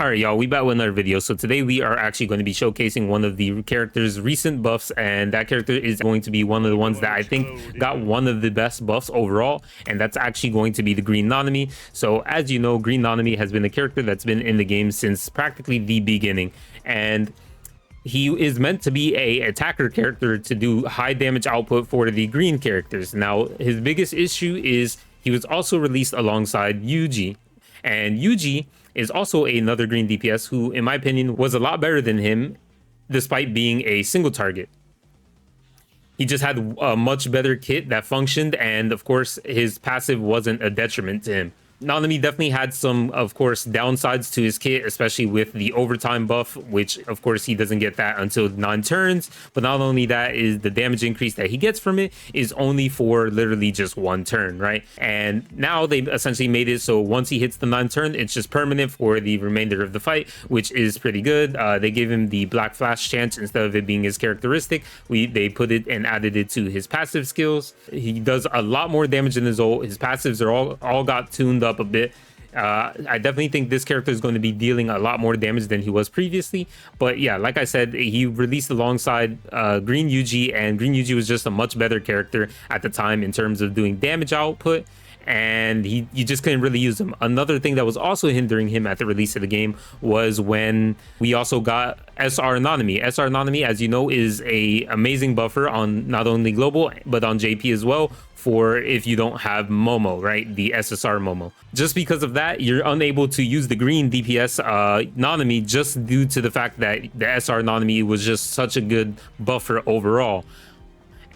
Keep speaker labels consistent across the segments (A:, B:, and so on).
A: All right, y'all, we back with another video. So today we are actually going to be showcasing one of the character's recent buffs, and that character is going to be one of the ones that I think got one of the best buffs overall, and that's actually going to be the Green Nanami. So as you know, Green Nanami has been a character that's been in the game since practically the beginning, and he is meant to be a attacker character to do high damage output for the green characters. Now, his biggest issue is he was also released alongside Yuji, and Yuji is also another green DPS who, in my opinion, was a lot better than him despite being a single target. He just had a much better kit that functioned, and of course his passive wasn't a detriment to him. Nanami definitely had some, of course, downsides to his kit, especially with the overtime buff, which of course he doesn't get that until 9 turns. But not only that, is the damage increase that he gets from it is only for literally just 1 turn, right? And now they essentially made it so once he hits the 9th turn, it's just permanent for the remainder of the fight, which is pretty good. They gave him the Black Flash chance instead of it being his characteristic. They put it and added it to his passive skills. He does a lot more damage than his ult. His passives are all got tuned up a bit. I definitely think this character is going to be dealing a lot more damage than he was previously. But yeah, like I said, he released alongside Green Yuji, and Green Yuji was just a much better character at the time in terms of doing damage output, and you just couldn't really use him. Another thing that was also hindering him at the release of the game was when we also got SR Nanami. SR Nanami, as you know, is a amazing buffer on not only global but on JP as well, for if you don't have Momo, right? The SSR Momo. Just because of that, you're unable to use the green DPS Nanami just due to the fact that the SR Nanami was just such a good buffer overall.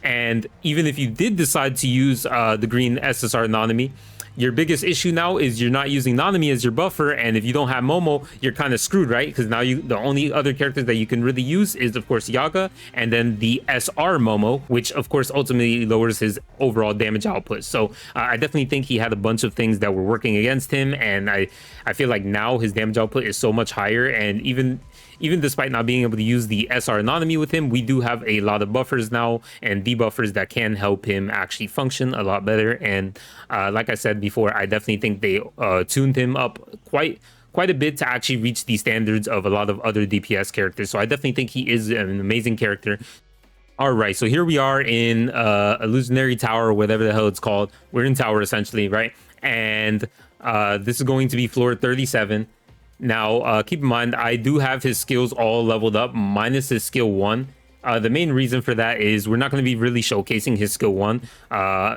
A: And even if you did decide to use the green SSR Nanami, your biggest issue now is you're not using Nanami as your buffer, and if you don't have Momo, you're kind of screwed, right? Because now the only other characters that you can really use is, of course, Yaga, and then the SR Momo, which of course ultimately lowers his overall damage output. So I definitely think he had a bunch of things that were working against him, and I feel like now his damage output is so much higher, and even despite not being able to use the SR Nanami with him, we do have a lot of buffers now and debuffers that can help him actually function a lot better. And like I said before, I definitely think they tuned him up quite a bit to actually reach the standards of a lot of other DPS characters. So I definitely think he is an amazing character. All right, so here we are in Illusionary Tower, whatever the hell it's called. We're in Tower essentially, right? And this is going to be floor 37. Now, keep in mind, I do have his skills all leveled up, minus his skill 1. The main reason for that is we're not going to be really showcasing his skill 1.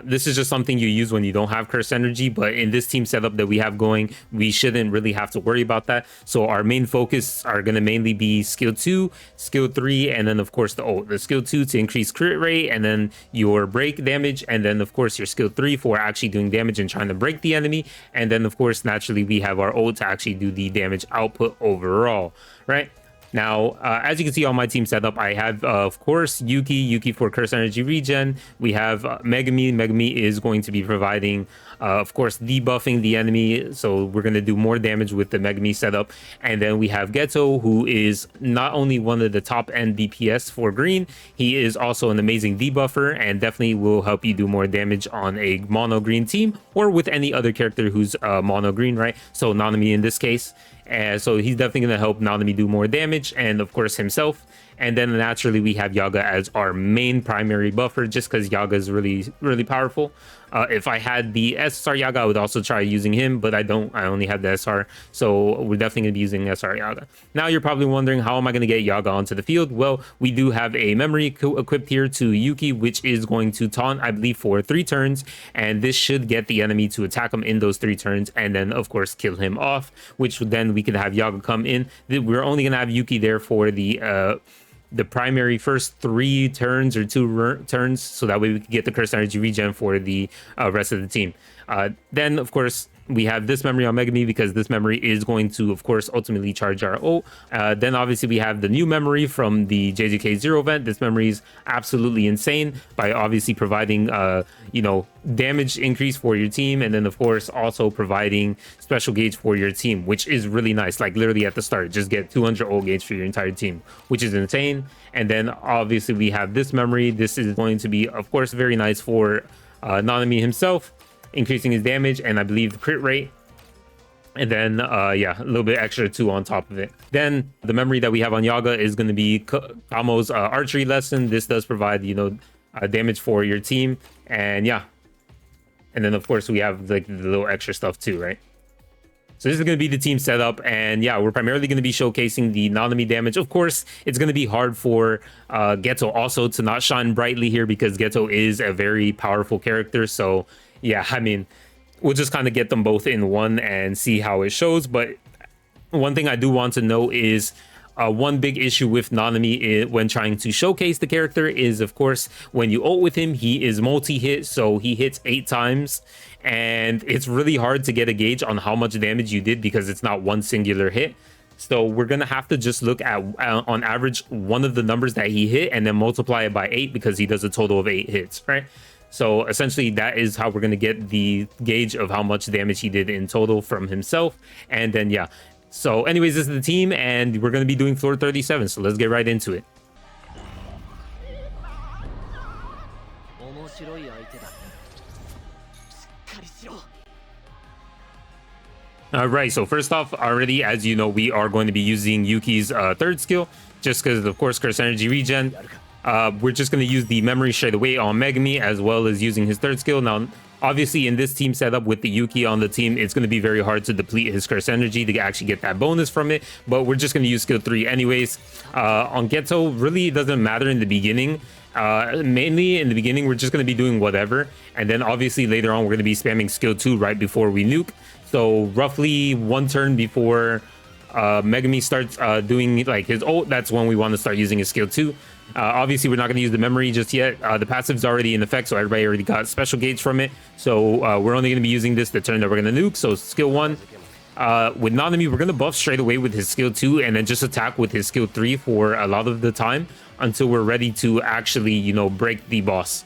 A: This is just something you use when you don't have curse energy, but in this team setup that we have going, we shouldn't really have to worry about that. So our main focus are going to mainly be skill 2, skill 3, and then of course the ult. The skill 2 to increase crit rate, and then your break damage, and then of course your skill 3 for actually doing damage and trying to break the enemy, and then of course naturally we have our ult to actually do the damage output overall, right? Now, as you can see on my team setup, I have, of course, Yuki for curse energy regen. We have Megami. Megami is going to be providing, of course, debuffing the enemy. So we're going to do more damage with the Megami setup. And then we have Geto, who is not only one of the top end DPS for green, he is also an amazing debuffer and definitely will help you do more damage on a mono green team or with any other character who's mono green, right? So Nanami in this case. So he's definitely going to help Nanami do more damage, and of course himself. And then naturally we have Yaga as our main primary buffer, just because Yaga is really powerful. If I had the SR Yaga, I would also try using him, but I don't. I only have the SR, so we're definitely going to be using SR Yaga. Now you're probably wondering, how am I going to get Yaga onto the field? Well, we do have a memory equipped here to Yuki, which is going to taunt, I believe, for 3 turns, and this should get the enemy to attack him in those 3 turns, and then of course kill him off, which then we can have Yaga come in. We're only going to have Yuki there for the primary first 3 turns or 2 turns, so that way we can get the curse energy regen for the rest of the team. Then of course we have this memory on Megami, because this memory is going to of course ultimately charge our ult. Then obviously we have the new memory from the JJK0 event. This memory is absolutely insane by obviously providing you know, damage increase for your team, and then of course also providing special gauge for your team, which is really nice. Like literally at the start, just get 200 ult gauge for your entire team, which is insane. And then obviously we have this memory. This is going to be of course very nice for Nanami himself, increasing his damage and I believe the crit rate. And then, yeah, a little bit extra too on top of it. Then the memory that we have on Yaga is going to be Kamo's archery lesson. This does provide, you know, damage for your team. And yeah. And then, of course, we have like the little extra stuff too, right? So this is going to be the team setup. And yeah, we're primarily going to be showcasing the Nanami damage. Of course, it's going to be hard for Geto also to not shine brightly here because Geto is a very powerful character. So yeah, I mean, we'll just kind of get them both in one and see how it shows. But one thing I do want to know is one big issue with Nanami when trying to showcase the character is, of course, when you ult with him, he is multi-hit, so he hits 8 times. And it's really hard to get a gauge on how much damage you did because it's not one singular hit. So we're going to have to just look at, on average, one of the numbers that he hit and then multiply it by 8 because he does a total of 8 hits, right? So essentially that is how we're going to get the gauge of how much damage he did in total from himself. And then, yeah. So anyways, this is the team and we're going to be doing floor 37. So let's get right into it. All right, so first off, already, as you know, we are going to be using Yuki's third skill, just because, of course, curse energy regen. We're just going to use the memory straight away on Megami, as well as using his third skill. Now, obviously, in this team setup with the Yuki on the team, it's going to be very hard to deplete his curse energy to actually get that bonus from it, but we're just going to use skill 3 anyways. On Geto, really, it doesn't matter in the beginning. Mainly in the beginning, we're just going to be doing whatever, and then obviously later on, we're going to be spamming skill 2 right before we nuke. So roughly 1 turn before Megami starts doing like his ult, that's when we want to start using his skill 2. Obviously, we're not going to use the memory just yet. The passive's already in effect, so everybody already got special gauge from it. So we're only going to be using this the turn that we're going to nuke. So skill 1. With Nanami, we're going to buff straight away with his skill 2 and then just attack with his skill 3 for a lot of the time until we're ready to actually, you know, break the boss.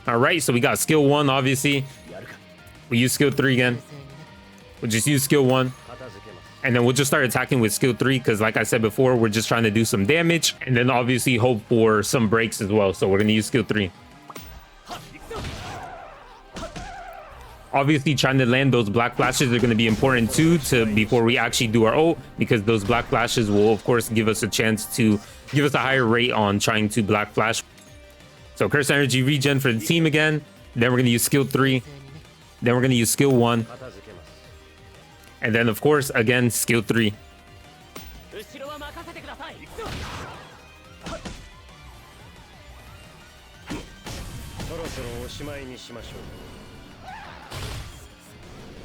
A: All right, so we got skill 1, obviously. We use skill 3 again. We'll just use skill 1. And then we'll just start attacking with skill 3 because, like I said before, we're just trying to do some damage. And then obviously hope for some breaks as well. So we're going to use skill 3. Obviously, trying to land those black flashes are going to be important too before we actually do our ult, because those black flashes will, of course, give us a chance to give us a higher rate on trying to black flash. So curse energy regen for the team again. Then we're going to use skill 3. Then we're going to use skill 1. And then, of course, again, skill 3.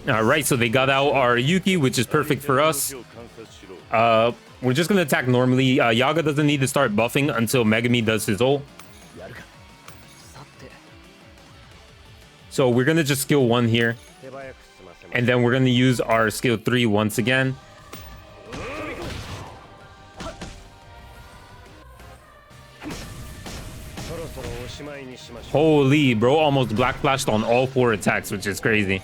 A: All right, so they got out our Yuki, which is perfect for us. We're just going to attack normally. Yaga doesn't need to start buffing until Megami does his ult. So we're going to just skill 1 here. And then we're going to use our skill 3 once again. Holy, bro, almost black flashed on all 4 attacks, which is crazy.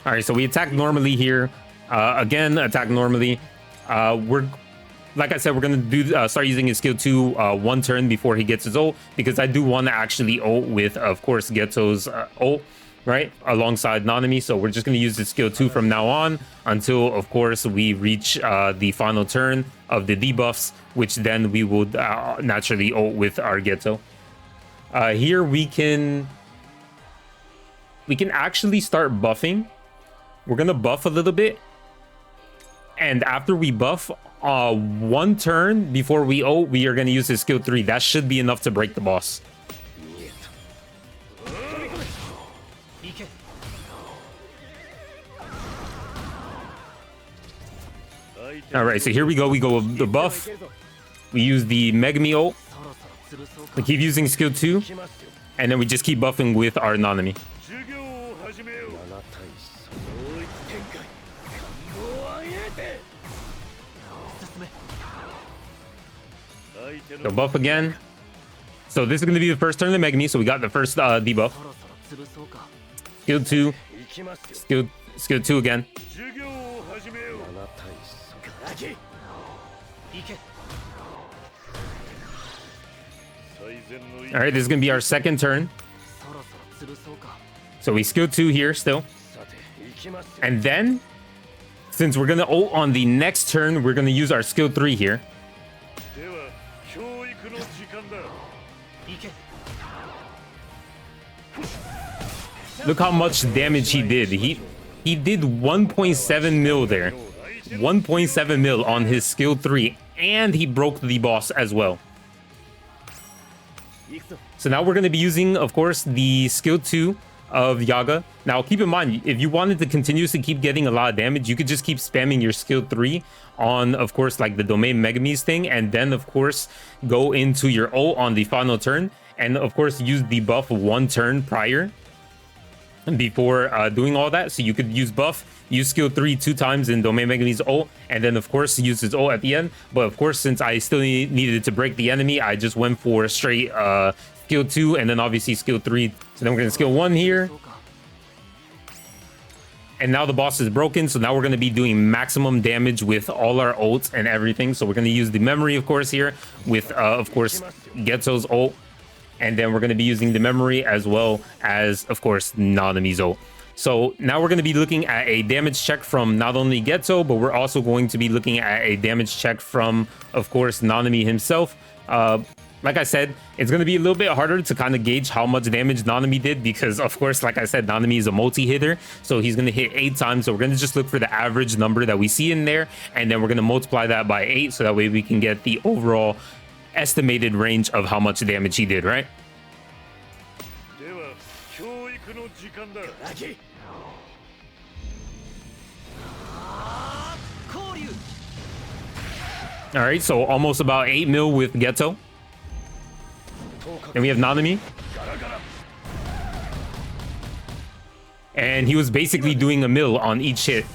A: All right, so we attack normally here. Again, attack normally. Like I said, we're going to do start using his skill 2 1 turn before he gets his ult, because I do want to actually ult with, of course, Geto's ult, right, alongside Nanami. So we're just going to use his skill 2 from now on until, of course, we reach the final turn of the debuffs, which then we would naturally ult with our Geto. Here we can actually start buffing. We're going to buff a little bit. And after we buff 1 turn before we ult, we are going to use his skill 3. That should be enough to break the boss. All right, so here we go. We go with the buff. We use the Megami ult. We keep using skill 2. And then we just keep buffing with our Nanami. So buff again. So this is going to be the first turn of the Megami. So we got the first debuff. Skill 2. skill 2 again. All right, this is gonna be our second turn. So we skill 2 here still. And then, since we're gonna ult on the next turn, we're gonna use our skill 3 here. Look how much damage he did. He did 1.7 mil there. 1.7 mil on his skill 3, and he broke the boss as well. So now we're going to be using, of course, the skill 2 of Yaga. Now, keep in mind, if you wanted to continuously keep getting a lot of damage, you could just keep spamming your skill 3 on, of course, like the Domain Megamise thing, and then, of course, go into your ult on the final turn, and, of course, use the buff 1 turn prior before doing all that. So you could use buff, use skill 3 2 times in Domain Megamise ult, and then, of course, use his ult at the end. But, of course, since I still needed to break the enemy, I just went for straight skill 2 and then obviously skill 3. So then we're gonna skill 1 here, and now the boss is broken. So now we're gonna be doing maximum damage with all our ults and everything. So we're gonna use the memory, of course, here with of course Geto's ult, and then we're gonna be using the memory as well as, of course, Nanami's ult. So now we're going to be looking at a damage check from not only Geto, but we're also going to be looking at a damage check from, of course, Nanami himself. Like I said, it's going to be a little bit harder to kind of gauge how much damage Nanami did because, of course, like I said, Nanami is a multi-hitter. So he's going to hit 8 times. So we're going to just look for the average number that we see in there. And then we're going to multiply that by 8. So that way we can get the overall estimated range of how much damage he did, right? All right, so almost about 8 mil with Geto. And we have Nanami. And he was basically doing a mil on each hit.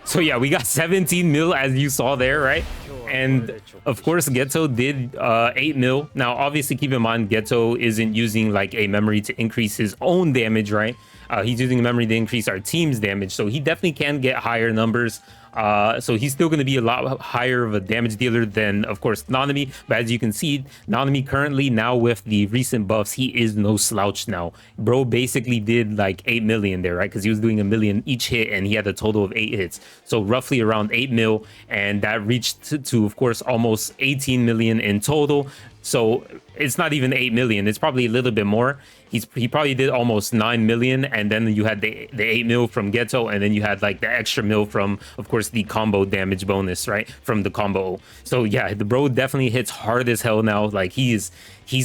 A: So yeah, we got 17 mil as you saw there, right? And of course, Geto did 8 mil. Now, obviously, keep in mind, Geto isn't using like a memory to increase his own damage, right? He's using memory to increase our team's damage. So he definitely can get higher numbers. So he's still going to be a lot higher of a damage dealer than, of course, Nanami. But as you can see, Nanami currently now with the recent buffs, he is no slouch now. Bro basically did like 8 million there, right? Because he was doing a million each hit and he had a total of 8 hits. So roughly around 8 mil. And that reached to of course, almost 18 million in total. So it's not even 8 million. It's probably a little bit more. He probably did almost 9 million, and then you had the 8 mil from Geto, and then you had like the extra mil from, of course, the combo damage bonus, right, from the combo. So yeah, the bro definitely hits hard as hell now. Like he's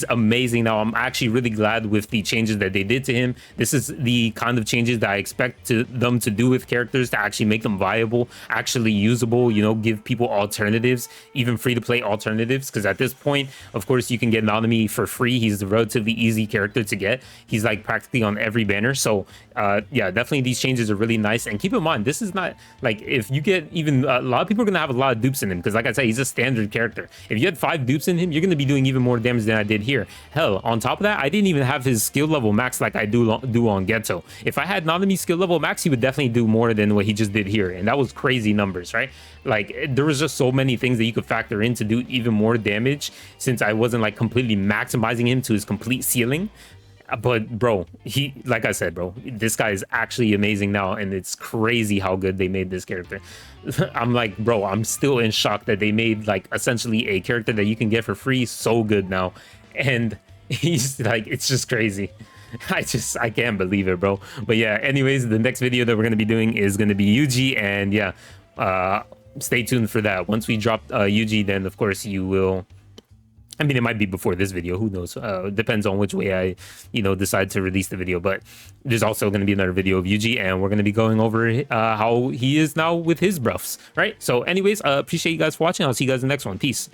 A: amazing now. I'm actually really glad with the changes that they did to him. This is the kind of changes that I expect them to do with characters to actually make them viable, actually usable, you know, give people alternatives, even free-to-play alternatives, because at this point, of course, you can get Nanami for free. He's a relatively easy character to get. He's like practically on every banner. So yeah, definitely these changes are really nice. And keep in mind, this is not like, if you get even a lot of people are going to have a lot of dupes in him, because like I said, he's a standard character. If you had 5 dupes in him, you're going to be doing even more damage than I did here. Hell, on top of that, I didn't even have his skill level max like I do on Geto. If I had Nanami's skill level max, he would definitely do more than what he just did here, and that was crazy numbers, right? Like there was just so many things that you could factor in to do even more damage, since I wasn't like completely maximizing him to his complete ceiling. But bro, like I said, bro, this guy is actually amazing now, and it's crazy how good they made this character. I'm like, bro, I'm still in shock that they made like essentially a character that you can get for free so good now. And he's like, it's just crazy. I can't believe it, bro. But yeah, anyways, the next video that we're going to be doing is going to be Yuji, and yeah, stay tuned for that. Once we drop Yuji, then of course you will, I mean, it might be before this video, who knows? Depends on which way I, you know, decide to release the video. But there's also going to be another video of Yuji, and we're going to be going over how he is now with his buffs, right? So anyways, appreciate you guys for watching. I'll see you guys in the next one. Peace.